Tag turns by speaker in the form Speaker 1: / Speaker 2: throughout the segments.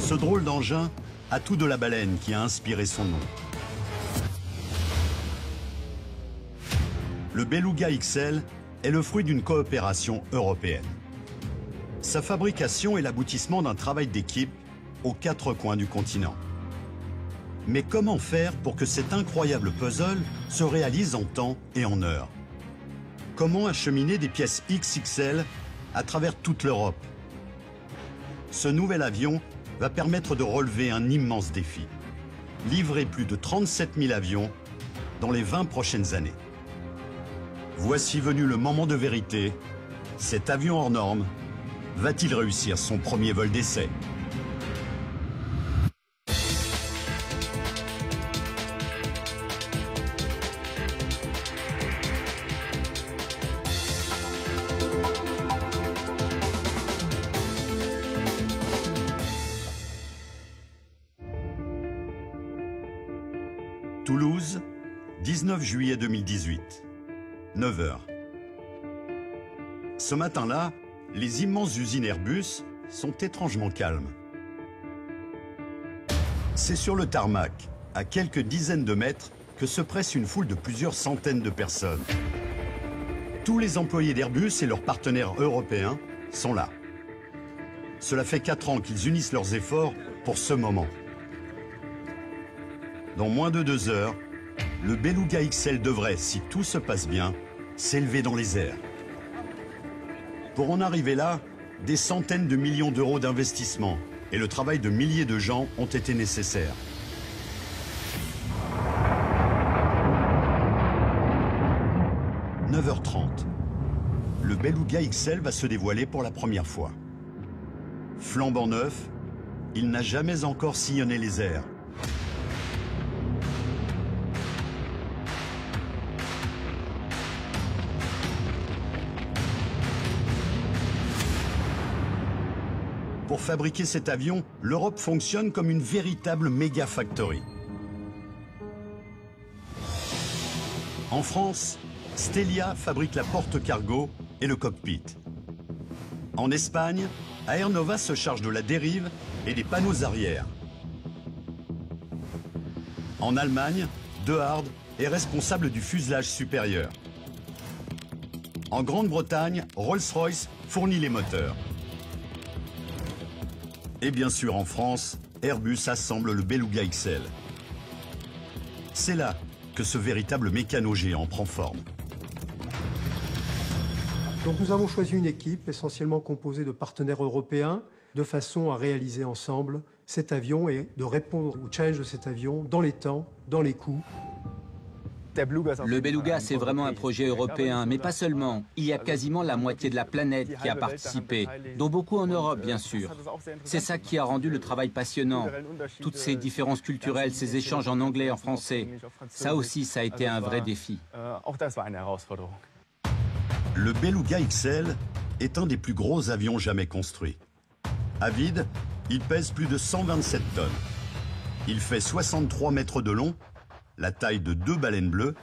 Speaker 1: Ce drôle d'engin a tout de la baleine qui a inspiré son nom. Le Beluga XL est le fruit d'une coopération européenne. Sa fabrication est l'aboutissement d'un travail d'équipe aux quatre coins du continent. Mais comment faire pour que cet incroyable puzzle se réalise en temps et en heure? Comment acheminer des pièces XXL à travers toute l'Europe? Ce nouvel avion va permettre de relever un immense défi. Livrer plus de 37 000 avions dans les 20 prochaines années. Voici venu le moment de vérité. Cet avion hors norme va-t-il réussir son premier vol d'essai? Toulouse, 19 juillet 2018, 9 h. Ce matin-là, les immenses usines Airbus sont étrangement calmes. C'est sur le tarmac, à quelques dizaines de mètres, que se presse une foule de plusieurs centaines de personnes. Tous les employés d'Airbus et leurs partenaires européens sont là. Cela fait 4 ans qu'ils unissent leurs efforts pour ce moment. Dans moins de 2 heures, le Beluga XL devrait, si tout se passe bien, s'élever dans les airs. Pour en arriver là, des centaines de millions d'euros d'investissement et le travail de milliers de gens ont été nécessaires. « 9h30. Le Beluga XL va se dévoiler pour la première fois. Flambant neuf, il n'a jamais encore sillonné les airs. Pour fabriquer cet avion, l'Europe fonctionne comme une véritable méga factory. En France, Stelia fabrique la porte-cargo et le cockpit. En Espagne, Aernova se charge de la dérive et des panneaux arrière. En Allemagne, De Hard est responsable du fuselage supérieur. En Grande-Bretagne, Rolls-Royce fournit les moteurs. Et bien sûr, en France, Airbus assemble le Beluga XL. C'est là que ce véritable mécano géant prend forme.
Speaker 2: Donc nous avons choisi une équipe essentiellement composée de partenaires européens de façon à réaliser ensemble cet avion et de répondre au challenge de cet avion dans les temps, dans les coûts.
Speaker 3: Le Beluga, c'est vraiment un projet européen, mais pas seulement. Il y a quasiment la moitié de la planète qui a participé, dont beaucoup en Europe, bien sûr. C'est ça qui a rendu le travail passionnant. Toutes ces différences culturelles, ces échanges en anglais et en français, ça aussi, ça a été un vrai défi.
Speaker 1: Le Beluga XL est un des plus gros avions jamais construits. À vide, il pèse plus de 127 tonnes. Il fait 63 mètres de long, la taille de 2 baleines bleues,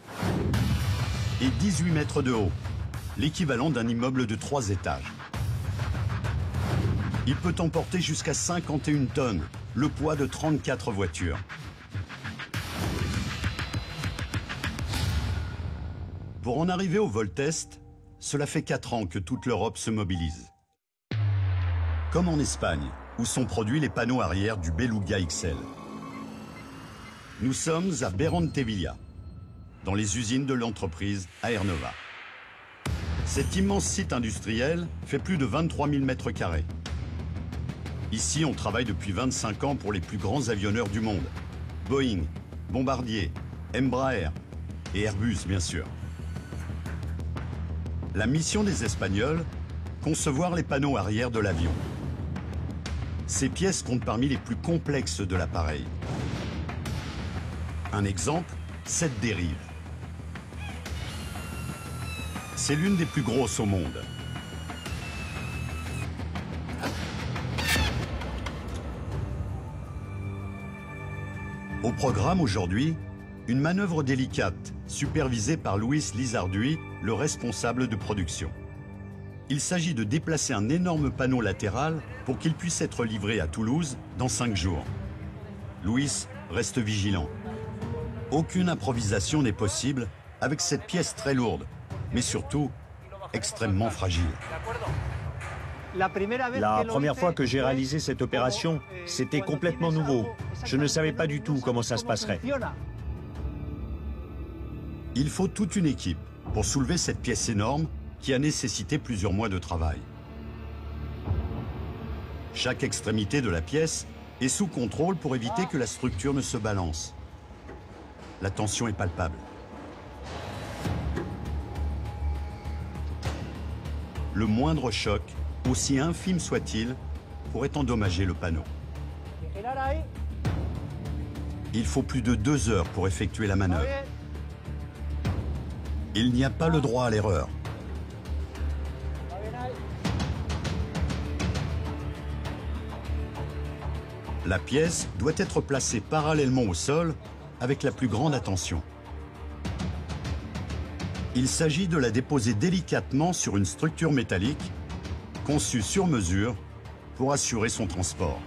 Speaker 1: et 18 mètres de haut, l'équivalent d'un immeuble de 3 étages. Il peut emporter jusqu'à 51 tonnes, le poids de 34 voitures. Pour en arriver au vol test, cela fait 4 ans que toute l'Europe se mobilise. Comme en Espagne, où sont produits les panneaux arrière du Beluga XL. Nous sommes à Berantevilla, dans les usines de l'entreprise Aernova. Cet immense site industriel fait plus de 23 000 mètres carrés. Ici, on travaille depuis 25 ans pour les plus grands avionneurs du monde. Boeing, Bombardier, Embraer et Airbus, bien sûr. La mission des Espagnols, concevoir les panneaux arrière de l'avion. Ces pièces comptent parmi les plus complexes de l'appareil. Un exemple, cette dérive. C'est l'une des plus grosses au monde. Au programme aujourd'hui, une manœuvre délicate, supervisée par Luis Lizarduy, le responsable de production. Il s'agit de déplacer un énorme panneau latéral pour qu'il puisse être livré à Toulouse dans 5 jours. Luis reste vigilant. Aucune improvisation n'est possible avec cette pièce très lourde, mais surtout extrêmement fragile.
Speaker 4: La première fois que j'ai réalisé cette opération, c'était complètement nouveau. Je ne savais pas du tout comment ça se passerait.
Speaker 1: Il faut toute une équipe pour soulever cette pièce énorme qui a nécessité plusieurs mois de travail. Chaque extrémité de la pièce est sous contrôle pour éviter que la structure ne se balance. La tension est palpable. Le moindre choc, aussi infime soit-il, pourrait endommager le panneau. Il faut plus de 2 heures pour effectuer la manœuvre. Il n'y a pas le droit à l'erreur. La pièce doit être placée parallèlement au sol avec la plus grande attention. Il s'agit de la déposer délicatement sur une structure métallique conçue sur mesure pour assurer son transport.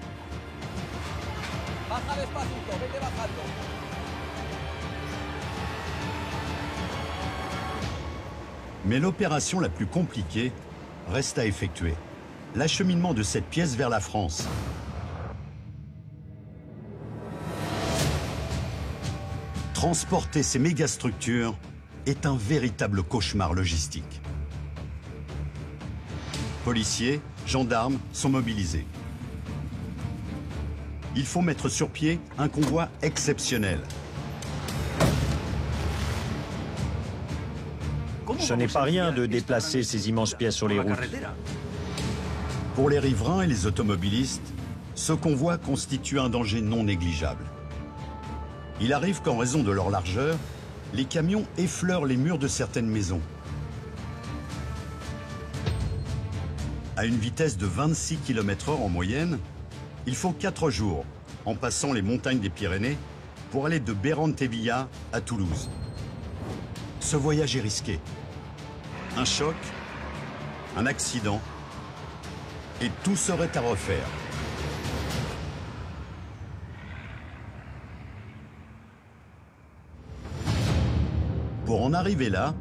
Speaker 1: Mais l'opération la plus compliquée reste à effectuer. L'acheminement de cette pièce vers la France. Transporter ces mégastructures est un véritable cauchemar logistique. Policiers, gendarmes sont mobilisés. Il faut mettre sur pied un convoi exceptionnel.
Speaker 4: Ce n'est pas rien de déplacer ces immenses pièces sur les routes.
Speaker 1: Pour les riverains et les automobilistes, ce convoi constitue un danger non négligeable. Il arrive qu'en raison de leur largeur, les camions effleurent les murs de certaines maisons. À une vitesse de 26 km/h en moyenne, il faut 4 jours, en passant les montagnes des Pyrénées, pour aller de Bérantes-Villa à Toulouse. Ce voyage est risqué. Un choc, un accident, et tout serait à refaire. Pour en arriver là,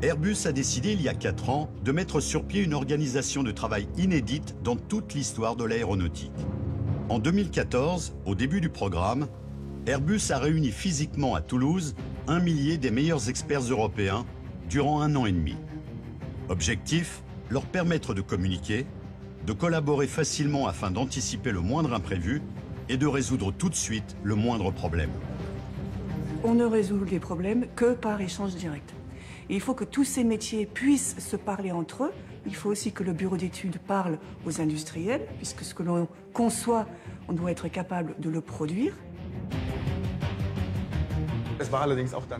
Speaker 1: Airbus a décidé il y a 4 ans de mettre sur pied une organisation de travail inédite dans toute l'histoire de l'aéronautique. En 2014, au début du programme, Airbus a réuni physiquement à Toulouse 1 millier des meilleurs experts européens durant 1 an et demi. Objectif, leur permettre de communiquer, de collaborer facilement afin d'anticiper le moindre imprévu et de résoudre tout de suite le moindre problème.
Speaker 5: On ne résout les problèmes que par échange direct. Et il faut que tous ces métiers puissent se parler entre eux. Il faut aussi que le bureau d'études parle aux industriels, puisque ce que l'on conçoit, on doit être capable de le produire.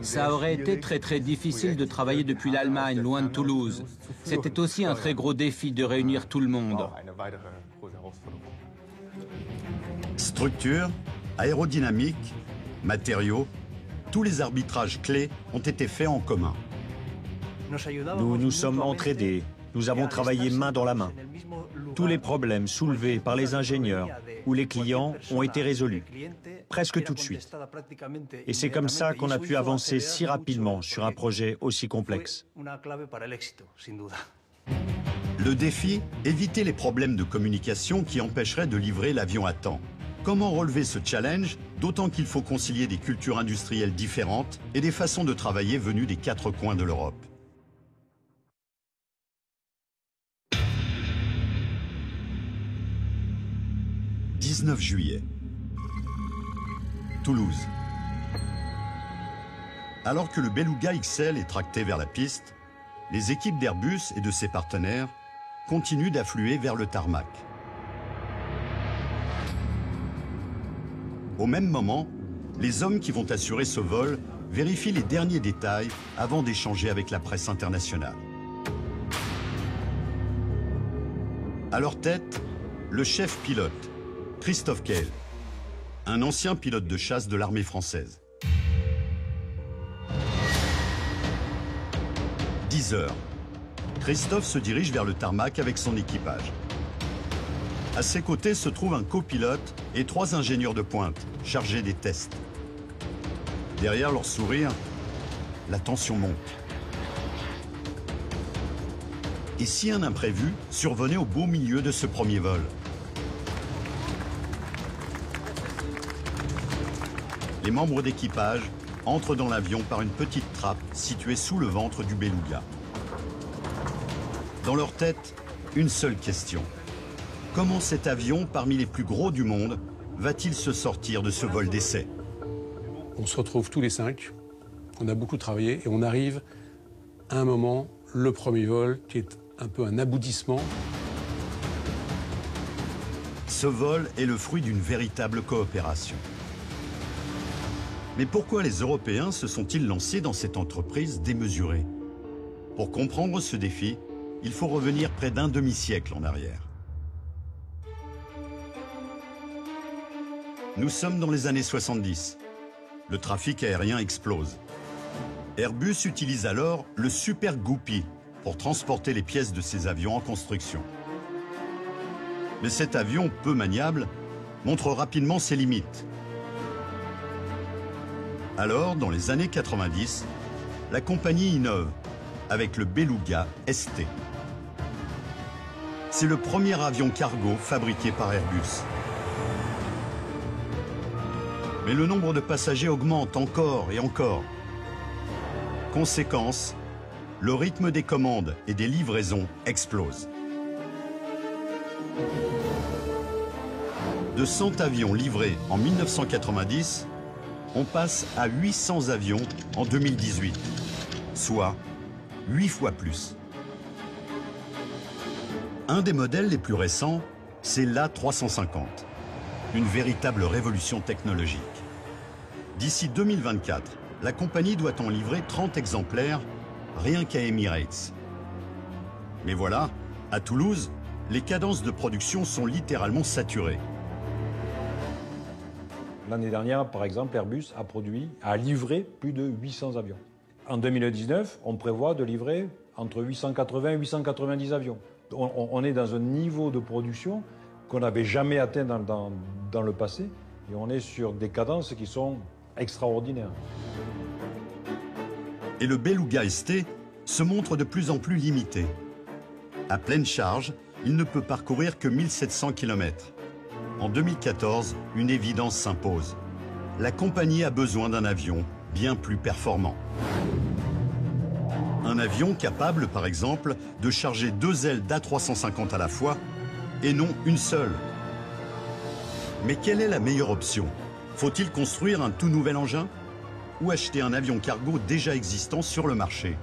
Speaker 3: Ça aurait été très difficile de travailler depuis l'Allemagne, loin de Toulouse. C'était aussi un très gros défi de réunir tout le monde.
Speaker 1: Structure, aérodynamique, matériaux, tous les arbitrages clés ont été faits en commun.
Speaker 4: Nous nous sommes entraidés. Nous avons travaillé main dans la main. Tous les problèmes soulevés par les ingénieurs ou les clients ont été résolus, presque tout de suite. Et c'est comme ça qu'on a pu avancer si rapidement sur un projet aussi complexe.
Speaker 1: Le défi, éviter les problèmes de communication qui empêcheraient de livrer l'avion à temps. Comment relever ce challenge, d'autant qu'il faut concilier des cultures industrielles différentes et des façons de travailler venues des 4 coins de l'Europe. « 19 juillet. Toulouse. Alors que le Beluga XL est tracté vers la piste, les équipes d'Airbus et de ses partenaires continuent d'affluer vers le tarmac. Au même moment, les hommes qui vont assurer ce vol vérifient les derniers détails avant d'échanger avec la presse internationale. À leur tête, le chef pilote, Christophe Kehl, un ancien pilote de chasse de l'armée française. 10 heures. Christophe se dirige vers le tarmac avec son équipage. À ses côtés se trouve un copilote et 3 ingénieurs de pointe chargés des tests. Derrière leur sourire, la tension monte. Et si un imprévu survenait au beau milieu de ce premier vol? Les membres d'équipage entrent dans l'avion par une petite trappe située sous le ventre du beluga. Dans leur tête, une seule question. Comment cet avion, parmi les plus gros du monde, va-t-il se sortir de ce vol d'essai?
Speaker 6: On se retrouve tous les 5, on a beaucoup travaillé et on arrive à un moment, le premier vol, qui est un peu un aboutissement.
Speaker 1: Ce vol est le fruit d'une véritable coopération. Mais pourquoi les Européens se sont-ils lancés dans cette entreprise démesurée? Pour comprendre ce défi, il faut revenir près d'un demi-siècle en arrière. Nous sommes dans les années 70. Le trafic aérien explose. Airbus utilise alors le Super Guppy pour transporter les pièces de ses avions en construction. Mais cet avion peu maniable montre rapidement ses limites. Alors, dans les années 90, la compagnie innove avec le Beluga ST. C'est le premier avion cargo fabriqué par Airbus. Mais le nombre de passagers augmente encore et encore. Conséquence, le rythme des commandes et des livraisons explose. De 100 avions livrés en 1990, on passe à 800 avions en 2018, soit 8 fois plus. Un des modèles les plus récents, c'est l'A350, une véritable révolution technologique. D'ici 2024, la compagnie doit en livrer 30 exemplaires rien qu'à Emirates. Mais voilà, à Toulouse, les cadences de production sont littéralement saturées.
Speaker 4: L'année dernière, par exemple, Airbus a livré plus de 800 avions. En 2019, on prévoit de livrer entre 880 et 890 avions. On est dans un niveau de production qu'on n'avait jamais atteint dans le passé, et on est sur des cadences qui sont extraordinaires.
Speaker 1: Et le Beluga ST se montre de plus en plus limité. À pleine charge, il ne peut parcourir que 1700 km. En 2014, une évidence s'impose. La compagnie a besoin d'un avion bien plus performant. Un avion capable, par exemple, de charger 2 ailes d'A350 à la fois et non une seule. Mais quelle est la meilleure option? Faut-il construire un tout nouvel engin ou acheter un avion cargo déjà existant sur le marché?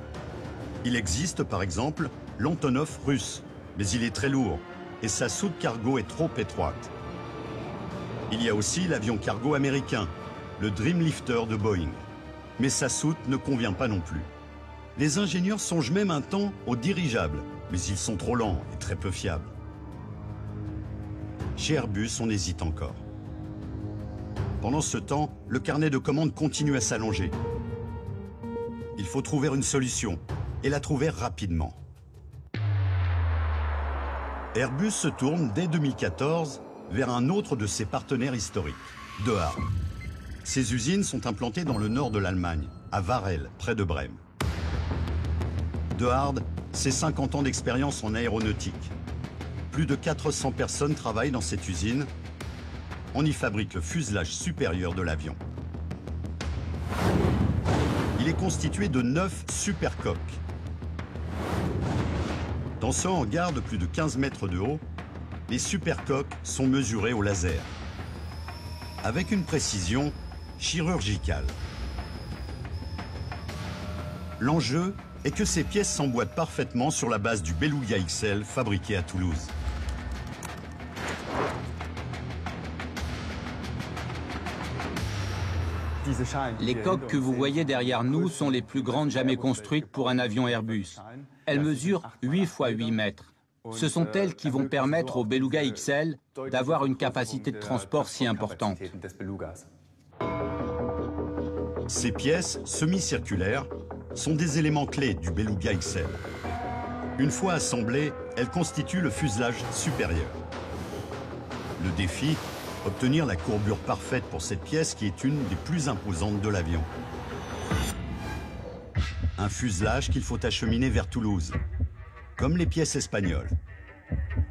Speaker 1: Il existe, par exemple, l'Antonov russe, mais il est très lourd et sa soute cargo est trop étroite. Il y a aussi l'avion cargo américain, le Dreamlifter de Boeing. Mais sa soute ne convient pas non plus. Les ingénieurs songent même un temps aux dirigeables, mais ils sont trop lents et très peu fiables. Chez Airbus, on hésite encore. Pendant ce temps, le carnet de commandes continue à s'allonger. Il faut trouver une solution, et la trouver rapidement. Airbus se tourne dès 2014 vers un autre de ses partenaires historiques, De Haard. Ces usines sont implantées dans le nord de l'Allemagne, à Varel, près de Brême. De Haard, c'est 50 ans d'expérience en aéronautique. Plus de 400 personnes travaillent dans cette usine. On y fabrique le fuselage supérieur de l'avion. Il est constitué de 9 supercoques. Dans ce hangar de plus de 15 mètres de haut, les supercoques sont mesurées au laser, avec une précision chirurgicale. L'enjeu est que ces pièces s'emboîtent parfaitement sur la base du Beluga XL fabriqué à Toulouse.
Speaker 3: Les coques que vous voyez derrière nous sont les plus grandes jamais construites pour un avion Airbus. Elles mesurent 8 x 8 mètres. Ce sont elles qui vont permettre au Beluga XL d'avoir une capacité de transport si importante.
Speaker 1: Ces pièces semi-circulaires sont des éléments clés du Beluga XL. Une fois assemblée, elle constitue le fuselage supérieur. Le défi, obtenir la courbure parfaite pour cette pièce qui est une des plus imposantes de l'avion. Un fuselage qu'il faut acheminer vers Toulouse, comme les pièces espagnoles.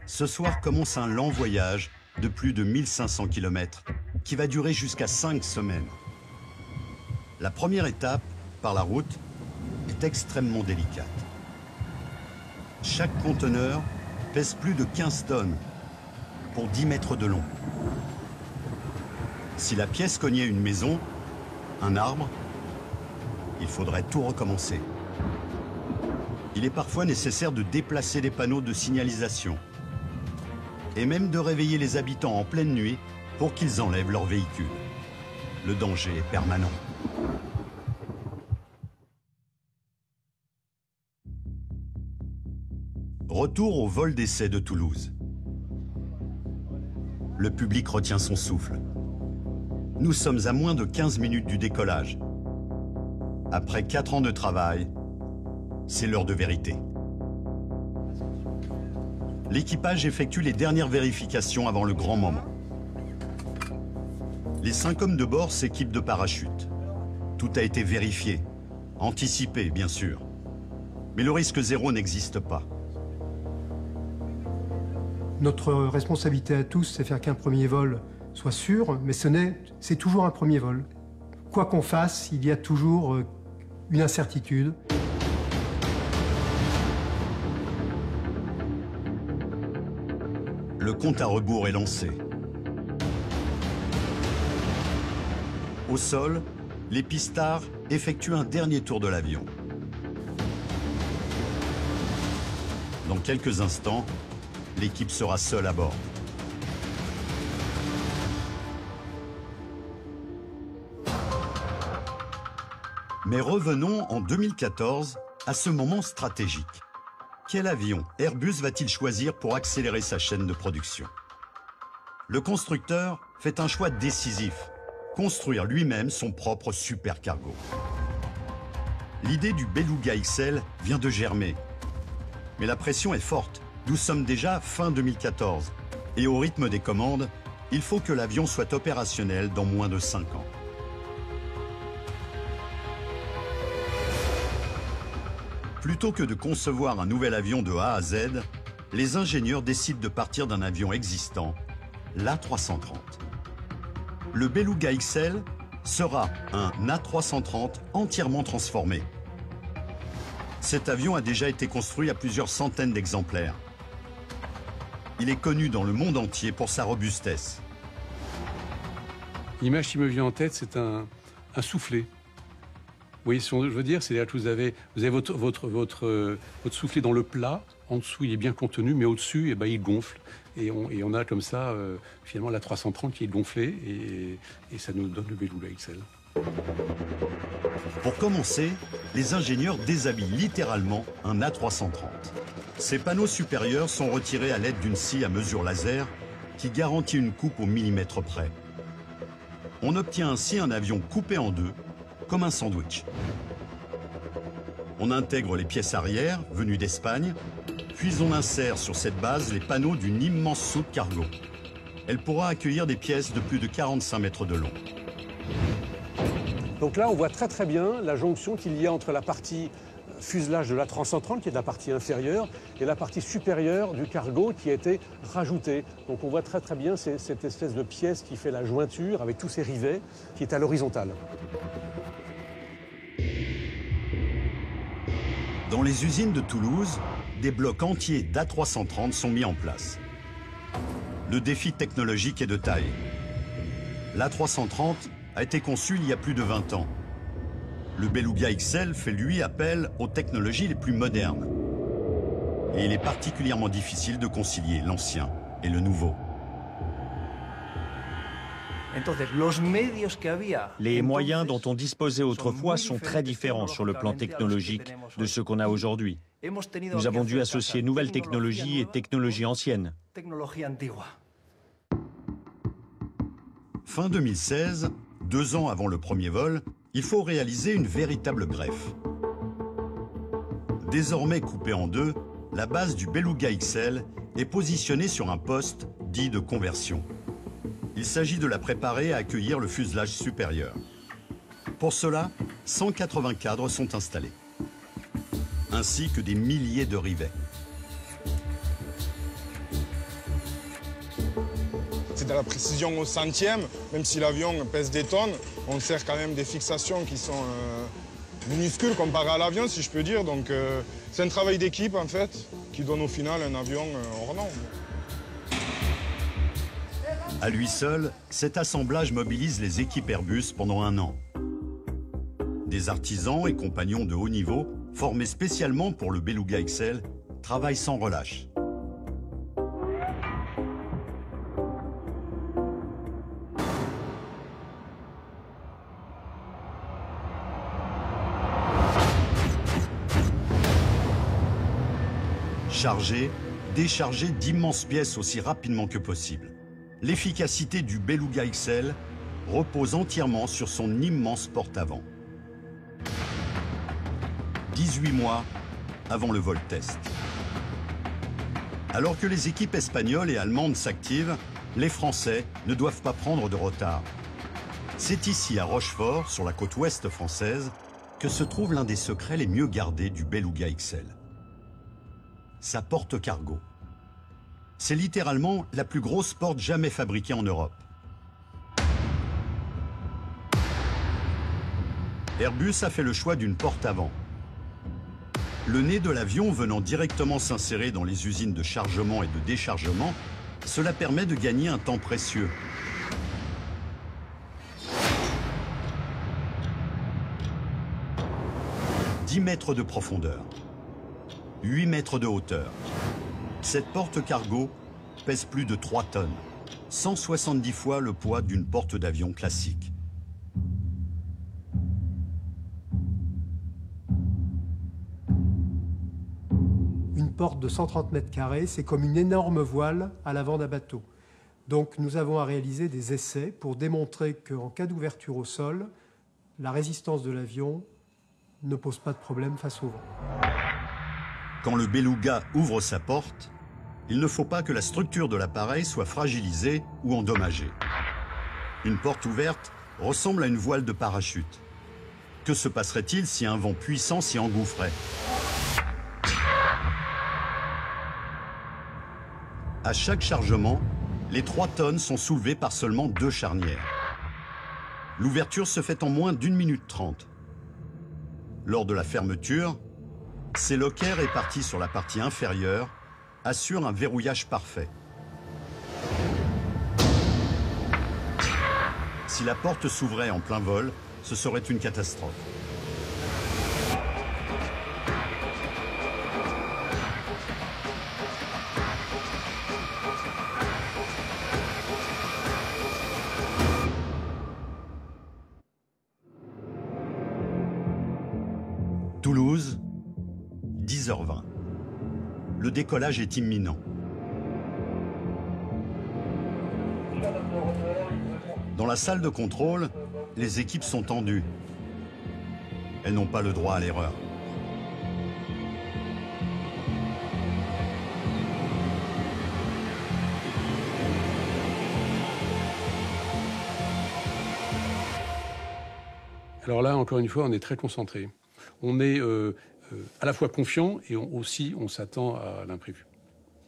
Speaker 1: Ce soir commence un lent voyage de plus de 1500 km qui va durer jusqu'à 5 semaines. La première étape, par la route, est extrêmement délicate. Chaque conteneur pèse plus de 15 tonnes pour 10 mètres de long. Si la pièce cognait une maison, un arbre, il faudrait tout recommencer. Il est parfois nécessaire de déplacer des panneaux de signalisation et même de réveiller les habitants en pleine nuit pour qu'ils enlèvent leur véhicule. Le danger est permanent. Retour au vol d'essai de Toulouse. Le public retient son souffle. Nous sommes à moins de 15 minutes du décollage. Après 4 ans de travail, c'est l'heure de vérité. L'équipage effectue les dernières vérifications avant le grand moment. Les 5 hommes de bord s'équipent de parachutes. Tout a été vérifié, anticipé bien sûr. Mais le risque zéro n'existe pas.
Speaker 2: Notre responsabilité à tous, c'est faire qu'un premier vol soit sûr, mais c'est toujours un premier vol. Quoi qu'on fasse, il y a toujours une incertitude.
Speaker 1: Le compte à rebours est lancé. Au sol, les pistards effectuent un dernier tour de l'avion. Dans quelques instants, l'équipe sera seule à bord. Mais revenons en 2014 à ce moment stratégique. Quel avion Airbus va-t-il choisir pour accélérer sa chaîne de production? Le constructeur fait un choix décisif, construire lui-même son propre supercargo. L'idée du Beluga XL vient de germer. Mais la pression est forte. Nous sommes déjà fin 2014. Et au rythme des commandes, il faut que l'avion soit opérationnel dans moins de 5 ans. Plutôt que de concevoir un nouvel avion de A à Z, les ingénieurs décident de partir d'un avion existant, l'A330. Le Beluga XL sera un A330 entièrement transformé. Cet avion a déjà été construit à plusieurs centaines d'exemplaires. Il est connu dans le monde entier pour sa robustesse.
Speaker 6: L'image qui me vient en tête, c'est un soufflet. Oui, ce que je veux dire, c'est que vous avez votre soufflet dans le plat. En dessous, il est bien contenu, mais au-dessus, il gonfle. Et on a comme ça, finalement, la 330 qui est gonflée. Et ça nous donne le Beluga XL.
Speaker 1: Pour commencer, les ingénieurs déshabillent littéralement un A330. Ces panneaux supérieurs sont retirés à l'aide d'une scie à mesure laser qui garantit une coupe au millimètre près. On obtient ainsi un avion coupé en deux, comme un sandwich. On intègre les pièces arrière, venues d'Espagne, puis on insère sur cette base les panneaux d'une immense soute cargo. Elle pourra accueillir des pièces de plus de 45 mètres de long.
Speaker 6: Donc là, on voit très bien la jonction qu'il y a entre la partie fuselage de l'A330, qui est la partie inférieure, et la partie supérieure du cargo qui a été rajoutée. Donc on voit très bien cette espèce de pièce qui fait la jointure avec tous ces rivets qui est à l'horizontale.
Speaker 1: Dans les usines de Toulouse, des blocs entiers d'A330 sont mis en place. Le défi technologique est de taille. L'A330 a été conçu il y a plus de 20 ans. Le Beluga XL fait lui appel aux technologies les plus modernes. Et il est particulièrement difficile de concilier l'ancien et le nouveau.
Speaker 4: Les moyens dont on disposait autrefois sont très différents sur le plan technologique de ceux qu'on a aujourd'hui. Nous avons dû associer nouvelles technologies et technologies anciennes.
Speaker 1: Fin 2016, 2 ans avant le premier vol, il faut réaliser une véritable greffe. Désormais coupé en deux, la base du Beluga XL est positionnée sur un poste dit de conversion. Il s'agit de la préparer à accueillir le fuselage supérieur. Pour cela, 180 cadres sont installés, ainsi que des milliers de rivets.
Speaker 7: C'est de la précision au centième, même si l'avion pèse des tonnes, on sert quand même des fixations qui sont minuscules comparé à l'avion, si je peux dire. Donc c'est un travail d'équipe en fait, qui donne au final un avion hors norme.
Speaker 1: À lui seul, cet assemblage mobilise les équipes Airbus pendant 1 an. Des artisans et compagnons de haut niveau, formés spécialement pour le Beluga XL, travaillent sans relâche. Charger, décharger d'immenses pièces aussi rapidement que possible. L'efficacité du Beluga XL repose entièrement sur son immense porte-avant. 18 mois avant le vol test. Alors que les équipes espagnoles et allemandes s'activent, les Français ne doivent pas prendre de retard. C'est ici, à Rochefort, sur la côte ouest française, que se trouve l'un des secrets les mieux gardés du Beluga XL. Sa porte cargo. C'est littéralement la plus grosse porte jamais fabriquée en Europe. Airbus a fait le choix d'une porte avant. Le nez de l'avion venant directement s'insérer dans les usines de chargement et de déchargement, cela permet de gagner un temps précieux. « 10 mètres de profondeur, 8 mètres de hauteur. Cette porte cargo pèse plus de 3 tonnes, 170 fois le poids d'une porte d'avion classique.
Speaker 2: Une porte de 130 mètres carrés, c'est comme une énorme voile à l'avant d'un bateau. Donc nous avons à réaliser des essais pour démontrer qu'en cas d'ouverture au sol, la résistance de l'avion ne pose pas de problème face au vent.
Speaker 1: Quand le Beluga ouvre sa porte, il ne faut pas que la structure de l'appareil soit fragilisée ou endommagée. Une porte ouverte ressemble à une voile de parachute. Que se passerait-il si un vent puissant s'y engouffrait ? À chaque chargement, les 3 tonnes sont soulevées par seulement 2 charnières. L'ouverture se fait en moins d'1 minute 30. Lors de la fermeture, ces lockers répartis sur la partie inférieure assurent un verrouillage parfait. Si la porte s'ouvrait en plein vol, ce serait une catastrophe. Toulouse, 10h20. Le décollage est imminent. Dans la salle de contrôle, les équipes sont tendues. Elles n'ont pas le droit à l'erreur.
Speaker 6: Alors là, encore une fois, on est très concentré. On est à la fois confiant et on s'attend à l'imprévu.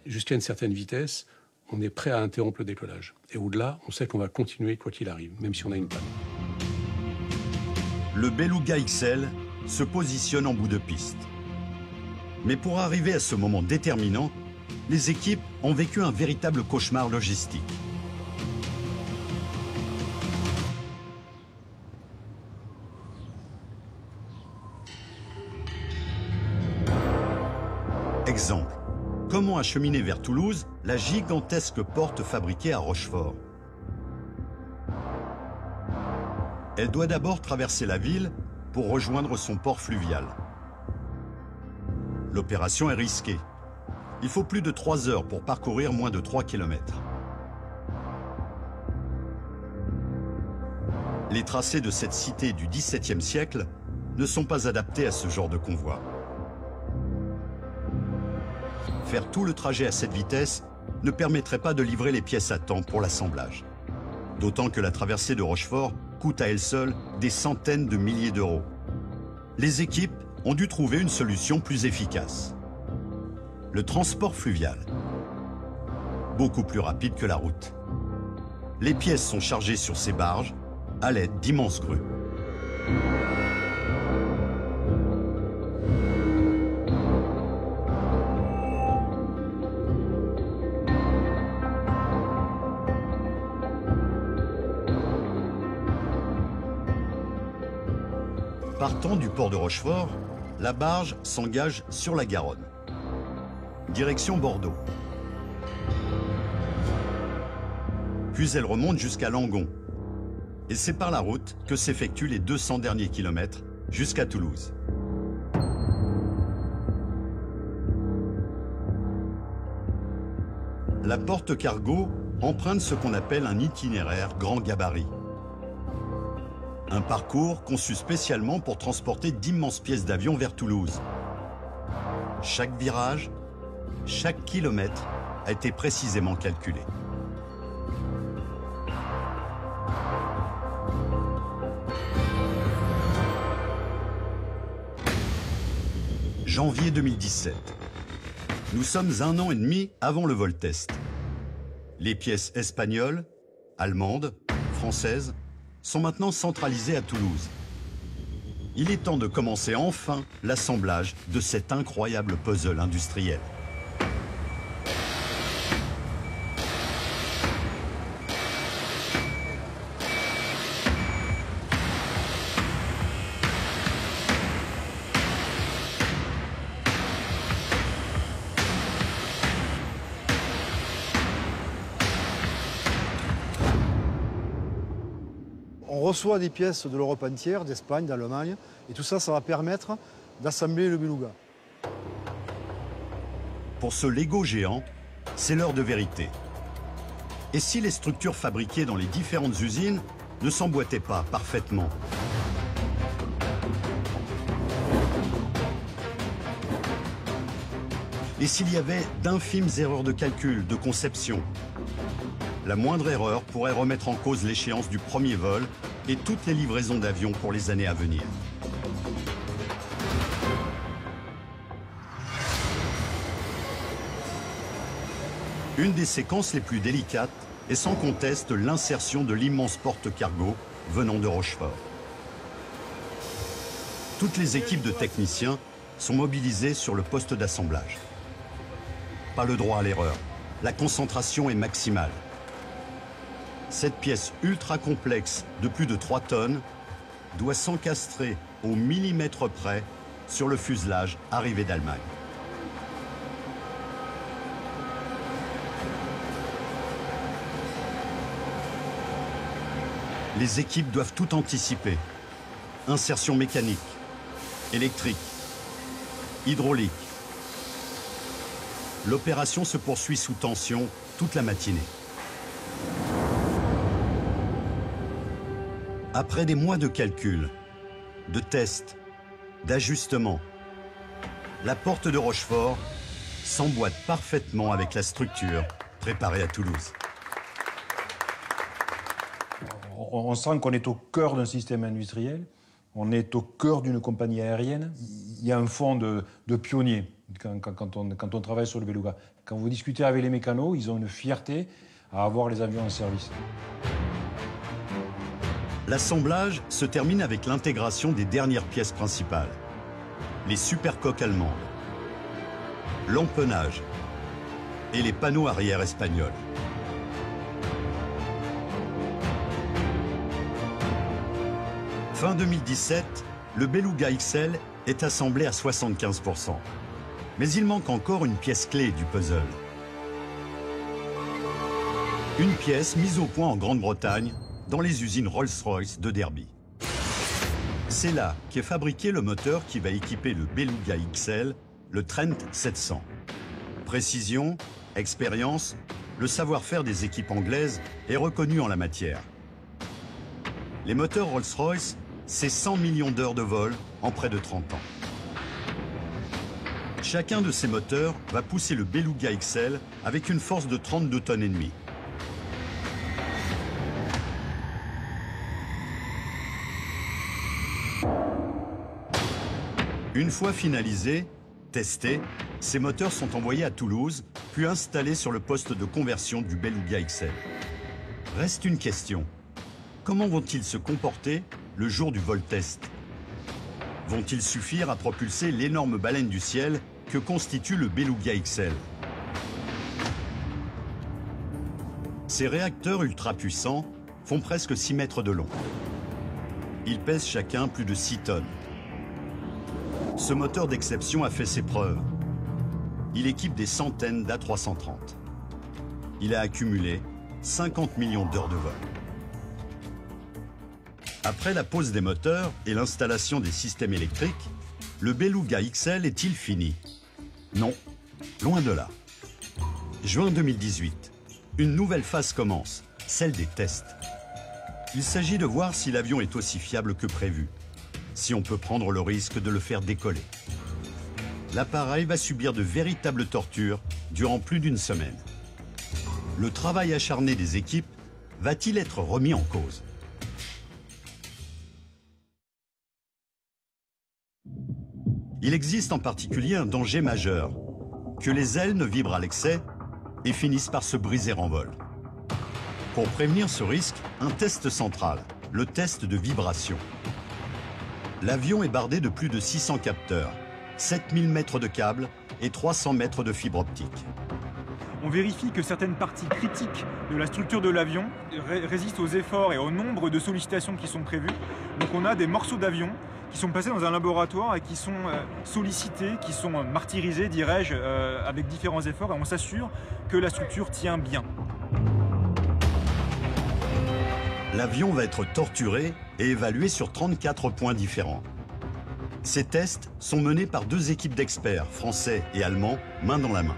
Speaker 6: Jusqu'à une certaine vitesse, on est prêt à interrompre le décollage. Et au-delà, on sait qu'on va continuer quoi qu'il arrive, même si on a une panne.
Speaker 1: Le Beluga XL se positionne en bout de piste. Mais pour arriver à ce moment déterminant, les équipes ont vécu un véritable cauchemar logistique. Exemple, comment acheminer vers Toulouse la gigantesque porte fabriquée à Rochefort? Elle doit d'abord traverser la ville pour rejoindre son port fluvial. L'opération est risquée. Il faut plus de 3 heures pour parcourir moins de 3 km. Les tracés de cette cité du XVIIe siècle ne sont pas adaptés à ce genre de convoi. Faire tout le trajet à cette vitesse ne permettrait pas de livrer les pièces à temps pour l'assemblage. D'autant que la traversée de Rochefort coûte à elle seule des centaines de milliers d'euros. Les équipes ont dû trouver une solution plus efficace. Le transport fluvial. Beaucoup plus rapide que la route. Les pièces sont chargées sur ces barges à l'aide d'immenses grues. Partant du port de Rochefort, la barge s'engage sur la Garonne. Direction Bordeaux. Puis elle remonte jusqu'à Langon. Et c'est par la route que s'effectuent les 200 derniers kilomètres jusqu'à Toulouse. La porte cargo emprunte ce qu'on appelle un itinéraire grand gabarit. Un parcours conçu spécialement pour transporter d'immenses pièces d'avion vers Toulouse. Chaque virage, chaque kilomètre a été précisément calculé. Janvier 2017. Nous sommes 1 an et demi avant le vol test. Les pièces espagnoles, allemandes, françaises sont maintenant centralisées à Toulouse. Il est temps de commencer enfin l'assemblage de cet incroyable puzzle industriel.
Speaker 8: On reçoit des pièces de l'Europe entière, d'Espagne, d'Allemagne, et tout ça, ça va permettre d'assembler le beluga.
Speaker 1: Pour ce Lego géant, c'est l'heure de vérité. Et si les structures fabriquées dans les différentes usines ne s'emboîtaient pas parfaitement? Et s'il y avait d'infimes erreurs de calcul, de conception? La moindre erreur pourrait remettre en cause l'échéance du premier vol et toutes les livraisons d'avions pour les années à venir. Une des séquences les plus délicates est sans conteste l'insertion de l'immense porte-cargo venant de Rochefort. Toutes les équipes de techniciens sont mobilisées sur le poste d'assemblage. Pas le droit à l'erreur, la concentration est maximale. Cette pièce ultra complexe de plus de 3 tonnes doit s'encastrer au millimètre près sur le fuselage arrivé d'Allemagne. Les équipes doivent tout anticiper. Insertion mécanique, électrique, hydraulique. L'opération se poursuit sous tension toute la matinée. Après des mois de calculs, de tests, d'ajustements, la porte de Rochefort s'emboîte parfaitement avec la structure préparée à Toulouse.
Speaker 9: On sent qu'on est au cœur d'un système industriel, on est au cœur d'une compagnie aérienne. Il y a un fond de pionnier quand on travaille sur le beluga. Quand vous discutez avec les mécanos, ils ont une fierté à avoir les avions en service.
Speaker 1: L'assemblage se termine avec l'intégration des dernières pièces principales. Les supercoques allemandes, l'empennage et les panneaux arrière espagnols. Fin 2017, le Beluga XL est assemblé à 75%. Mais il manque encore une pièce clé du puzzle. Une pièce mise au point en Grande-Bretagne, dans les usines Rolls-Royce de Derby. C'est là qu'est fabriqué le moteur qui va équiper le Beluga XL, le Trent 700. Précision, expérience, le savoir-faire des équipes anglaises est reconnu en la matière. Les moteurs Rolls-Royce, c'est 100 millions d'heures de vol en près de 30 ans. Chacun de ces moteurs va pousser le Beluga XL avec une force de 32 tonnes et demie. Une fois finalisés, testés, ces moteurs sont envoyés à Toulouse, puis installés sur le poste de conversion du Beluga XL. Reste une question. Comment vont-ils se comporter le jour du vol test? Vont-ils suffire à propulser l'énorme baleine du ciel que constitue le Beluga XL? Ces réacteurs ultra puissants font presque 6 mètres de long. Ils pèsent chacun plus de 6 tonnes. Ce moteur d'exception a fait ses preuves. Il équipe des centaines d'A330. Il a accumulé 50 millions d'heures de vol. Après la pose des moteurs et l'installation des systèmes électriques, le Beluga XL est-il fini? Non, loin de là. Juin 2018, une nouvelle phase commence, celle des tests. Il s'agit de voir si l'avion est aussi fiable que prévu, si on peut prendre le risque de le faire décoller. L'appareil va subir de véritables tortures durant plus d'une semaine. Le travail acharné des équipes va-t-il être remis en cause? Il existe en particulier un danger majeur, que les ailes ne vibrent à l'excès et finissent par se briser en vol. Pour prévenir ce risque, un test central, le test de vibration. L'avion est bardé de plus de 600 capteurs, 7000 mètres de câbles et 300 mètres de fibre optique.
Speaker 10: On vérifie que certaines parties critiques de la structure de l'avion résistent aux efforts et au nombre de sollicitations qui sont prévues. Donc on a des morceaux d'avion qui sont passés dans un laboratoire et qui sont sollicités, qui sont martyrisés, dirais-je, avec différents efforts, et on s'assure que la structure tient bien.
Speaker 1: L'avion va être torturé et évalué sur 34 points différents. Ces tests sont menés par 2 équipes d'experts, français et allemands, main dans la main.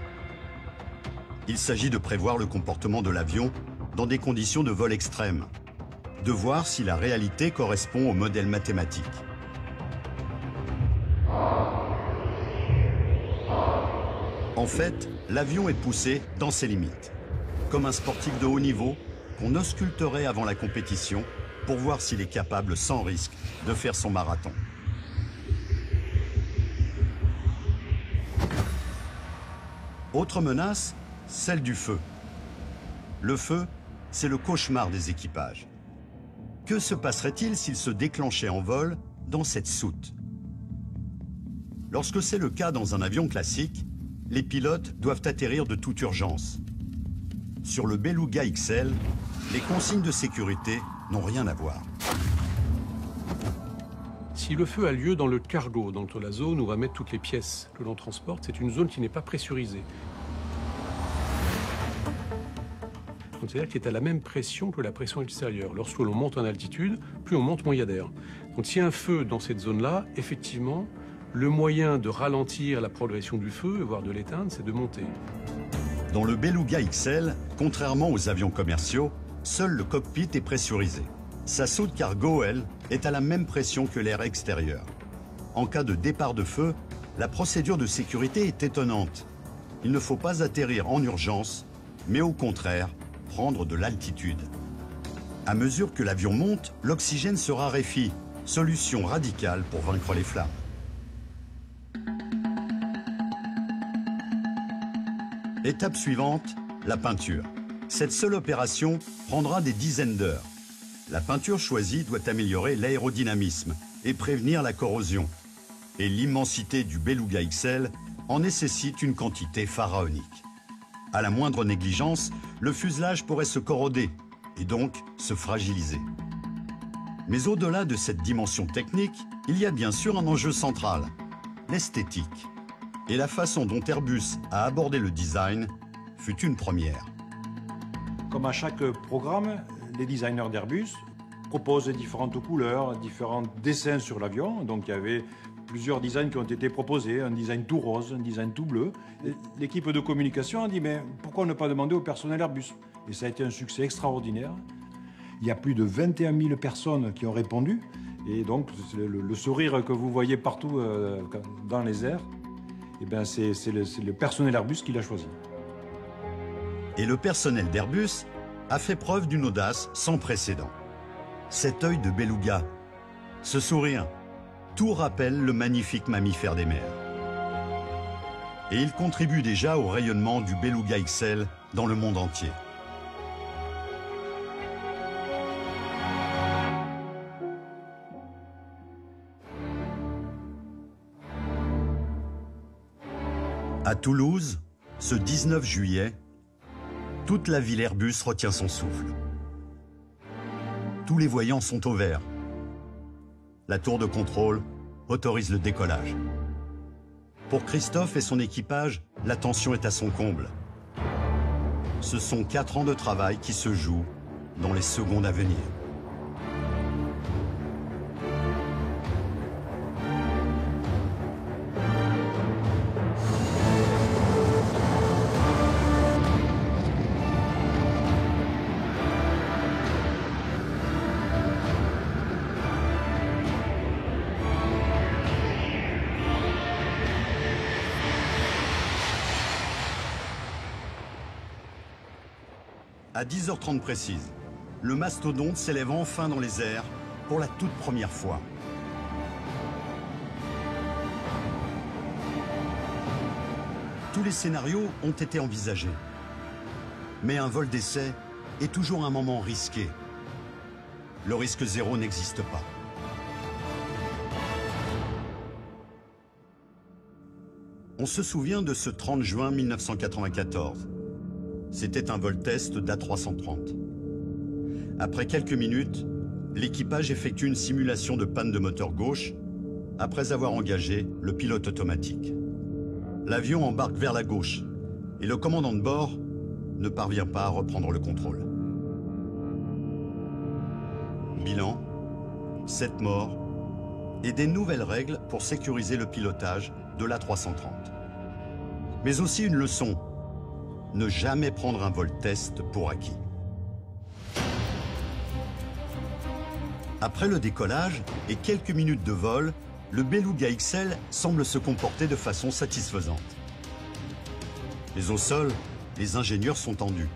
Speaker 1: Il s'agit de prévoir le comportement de l'avion dans des conditions de vol extrêmes, de voir si la réalité correspond au modèle mathématique. En fait, l'avion est poussé dans ses limites, comme un sportif de haut niveau qu'on ausculterait avant la compétition pour voir s'il est capable, sans risque, de faire son marathon. Autre menace, celle du feu. Le feu, c'est le cauchemar des équipages. Que se passerait-il s'il se déclenchait en vol dans cette soute? Lorsque c'est le cas dans un avion classique, les pilotes doivent atterrir de toute urgence. Sur le Beluga XL, les consignes de sécurité n'ont rien à voir.
Speaker 6: Si le feu a lieu dans le cargo, dans la zone où on va mettre toutes les pièces que l'on transporte, c'est une zone qui n'est pas pressurisée. C'est-à-dire qu'il est à la même pression que la pression extérieure. Lorsque l'on monte en altitude, plus on monte, moins il y a d'air. Donc s'il y a un feu dans cette zone-là, effectivement, le moyen de ralentir la progression du feu, voire de l'éteindre, c'est de monter.
Speaker 1: Dans le Beluga XL, contrairement aux avions commerciaux, seul le cockpit est pressurisé. Sa soute cargo, elle, est à la même pression que l'air extérieur. En cas de départ de feu, la procédure de sécurité est étonnante. Il ne faut pas atterrir en urgence, mais au contraire, prendre de l'altitude. À mesure que l'avion monte, l'oxygène se raréfie, solution radicale pour vaincre les flammes. Étape suivante, la peinture. Cette seule opération prendra des dizaines d'heures. La peinture choisie doit améliorer l'aérodynamisme et prévenir la corrosion. Et l'immensité du Beluga XL en nécessite une quantité pharaonique. À la moindre négligence, le fuselage pourrait se corroder et donc se fragiliser. Mais au-delà de cette dimension technique, il y a bien sûr un enjeu central, l'esthétique. Et la façon dont Airbus a abordé le design fut une première.
Speaker 9: Comme à chaque programme, les designers d'Airbus proposent différentes couleurs, différents dessins sur l'avion. Donc il y avait plusieurs designs qui ont été proposés, un design tout rose, un design tout bleu. L'équipe de communication a dit mais pourquoi ne pas demander au personnel Airbus? Et ça a été un succès extraordinaire. Il y a plus de 21 000 personnes qui ont répondu. Et donc le sourire que vous voyez partout dans les airs. eh ben c'est le personnel Airbus qui l'a choisi.
Speaker 1: Et le personnel d'Airbus a fait preuve d'une audace sans précédent. Cet œil de beluga, ce sourire, tout rappelle le magnifique mammifère des mers. Et il contribue déjà au rayonnement du Beluga XL dans le monde entier. À Toulouse, ce 19 juillet, toute la ville Airbus retient son souffle. Tous les voyants sont au vert. La tour de contrôle autorise le décollage. Pour Christophe et son équipage, la tension est à son comble. Ce sont 4 ans de travail qui se jouent dans les secondes à venir. À 10h30 précise, le mastodonte s'élève enfin dans les airs pour la toute première fois. Tous les scénarios ont été envisagés. Mais un vol d'essai est toujours un moment risqué. Le risque zéro n'existe pas. On se souvient de ce 30 juin 1994. C'était un vol test d'A330. Après quelques minutes, l'équipage effectue une simulation de panne de moteur gauche après avoir engagé le pilote automatique. L'avion embarque vers la gauche et le commandant de bord ne parvient pas à reprendre le contrôle. Bilan, 7 morts et des nouvelles règles pour sécuriser le pilotage de l'A330. Mais aussi une leçon. Ne jamais prendre un vol test pour acquis. Après le décollage et quelques minutes de vol, le Beluga XL semble se comporter de façon satisfaisante. Mais au sol, les ingénieurs sont tendus.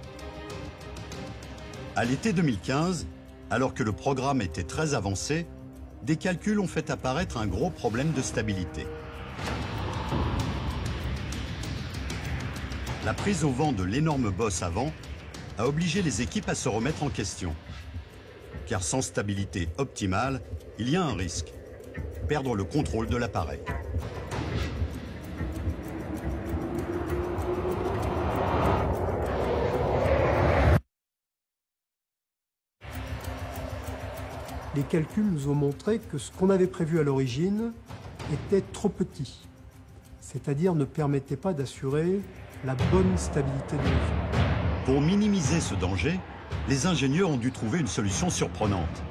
Speaker 1: À l'été 2015, alors que le programme était très avancé, des calculs ont fait apparaître un gros problème de stabilité. La prise au vent de l'énorme bosse avant a obligé les équipes à se remettre en question. Car sans stabilité optimale, il y a un risque, perdre le contrôle de l'appareil.
Speaker 2: Les calculs nous ont montré que ce qu'on avait prévu à l'origine était trop petit, c'est-à-dire ne permettait pas d'assurer la bonne stabilité de l'avion.
Speaker 1: Pour minimiser ce danger, les ingénieurs ont dû trouver une solution surprenante.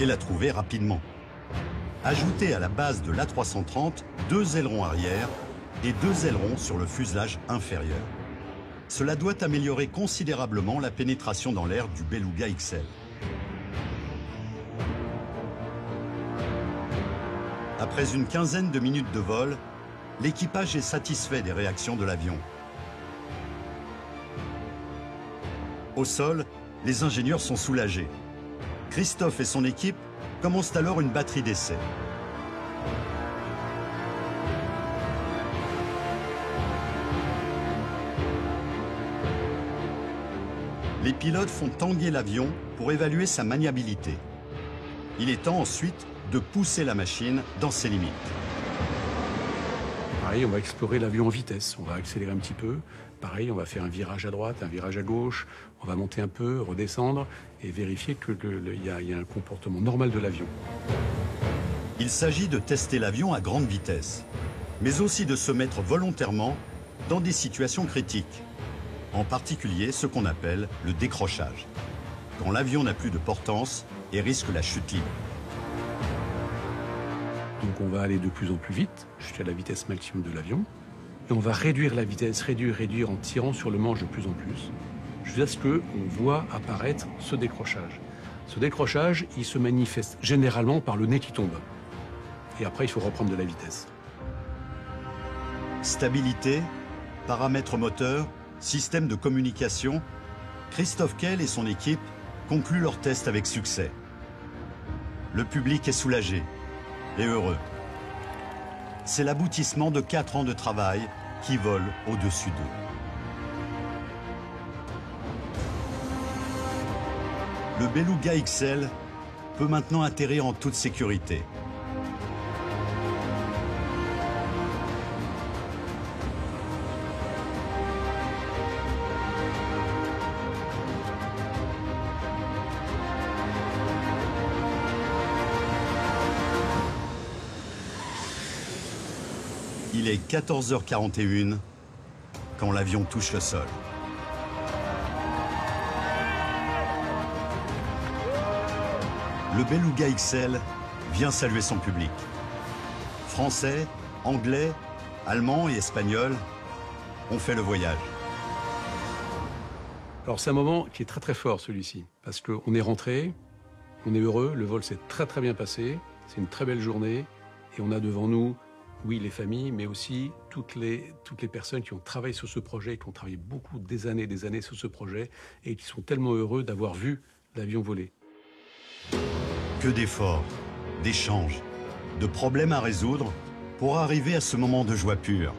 Speaker 1: Et la trouver rapidement. Ajouter à la base de l'A330 2 ailerons arrière et 2 ailerons sur le fuselage inférieur. Cela doit améliorer considérablement la pénétration dans l'air du Beluga XL. Après une quinzaine de minutes de vol, l'équipage est satisfait des réactions de l'avion. Au sol, les ingénieurs sont soulagés. Christophe et son équipe commencent alors une batterie d'essais. Les pilotes font tanguer l'avion pour évaluer sa maniabilité. Il est temps ensuite de pousser la machine dans ses limites.
Speaker 6: Pareil, on va explorer l'avion en vitesse, on va accélérer un petit peu. Pareil, on va faire un virage à droite, un virage à gauche, on va monter un peu, redescendre et vérifier qu'il y a un comportement normal de l'avion.
Speaker 1: Il s'agit de tester l'avion à grande vitesse, mais aussi de se mettre volontairement dans des situations critiques, en particulier ce qu'on appelle le décrochage, quand l'avion n'a plus de portance et risque la chute libre.
Speaker 6: Donc on va aller de plus en plus vite, jusqu'à la vitesse maximum de l'avion. Et on va réduire la vitesse, réduire en tirant sur le manche de plus en plus, jusqu'à ce qu'on voit apparaître ce décrochage. Ce décrochage, il se manifeste généralement par le nez qui tombe. Et après, il faut reprendre de la vitesse.
Speaker 1: Stabilité, paramètres moteurs, système de communication, Christophe Kehl et son équipe concluent leur test avec succès. Le public est soulagé et heureux. C'est l'aboutissement de 4 ans de travail qui volent au-dessus d'eux. Le Beluga XL peut maintenant atterrir en toute sécurité. Il est 14h41 quand l'avion touche le sol. Le Beluga XL vient saluer son public. Français, Anglais, Allemands et Espagnols ont fait le voyage.
Speaker 6: Alors c'est un moment qui est très très fort celui-ci, parce qu'on est rentré, on est heureux, le vol s'est très très bien passé, c'est une très belle journée, et on a devant nous, oui, les familles, mais aussi toutes les personnes qui ont travaillé sur ce projet, qui ont travaillé beaucoup des années sur ce projet, et qui sont tellement heureux d'avoir vu l'avion voler.
Speaker 1: Que d'efforts, d'échanges, de problèmes à résoudre pour arriver à ce moment de joie pure.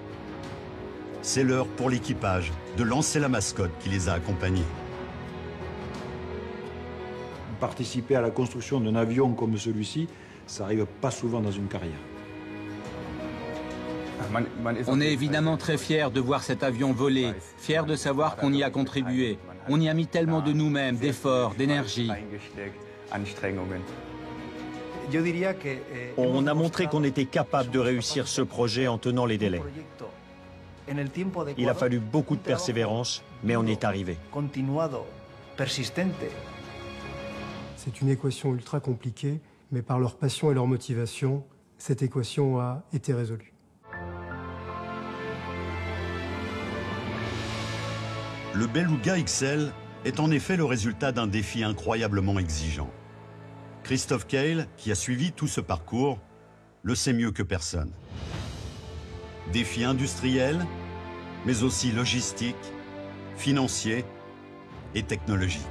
Speaker 1: C'est l'heure pour l'équipage de lancer la mascotte qui les a accompagnés.
Speaker 9: Participer à la construction d'un avion comme celui-ci, ça n'arrive pas souvent dans une carrière.
Speaker 3: On est évidemment très fiers de voir cet avion voler, fiers de savoir qu'on y a contribué. On y a mis tellement de nous-mêmes, d'efforts, d'énergie.
Speaker 4: On a montré qu'on était capable de réussir ce projet en tenant les délais. Il a fallu beaucoup de persévérance, mais on est arrivé.
Speaker 2: C'est une équation ultra compliquée, mais par leur passion et leur motivation, cette équation a été résolue.
Speaker 1: Le Beluga XL est en effet le résultat d'un défi incroyablement exigeant. Christophe Kehl, qui a suivi tout ce parcours, le sait mieux que personne. Défi industriel, mais aussi logistique, financier et technologique.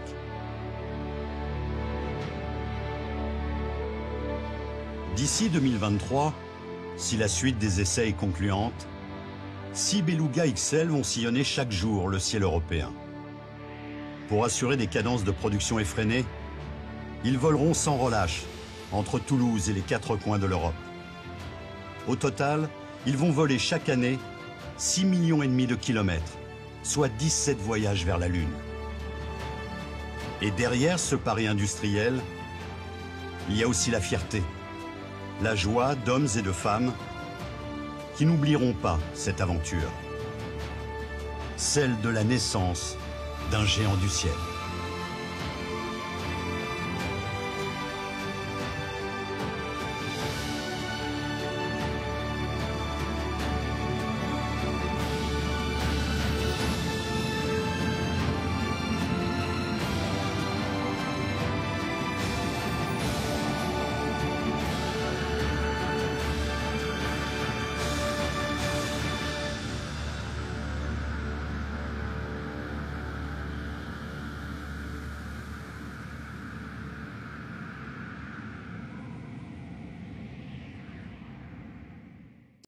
Speaker 1: D'ici 2023, si la suite des essais est concluante, 6 Beluga XL vont sillonner chaque jour le ciel européen. Pour assurer des cadences de production effrénées, ils voleront sans relâche entre Toulouse et les 4 coins de l'Europe. Au total, ils vont voler chaque année 6,5 millions de kilomètres, soit 17 voyages vers la Lune. Et derrière ce pari industriel, il y a aussi la fierté, la joie d'hommes et de femmes qui n'oublieront pas cette aventure, celle de la naissance d'un géant du ciel.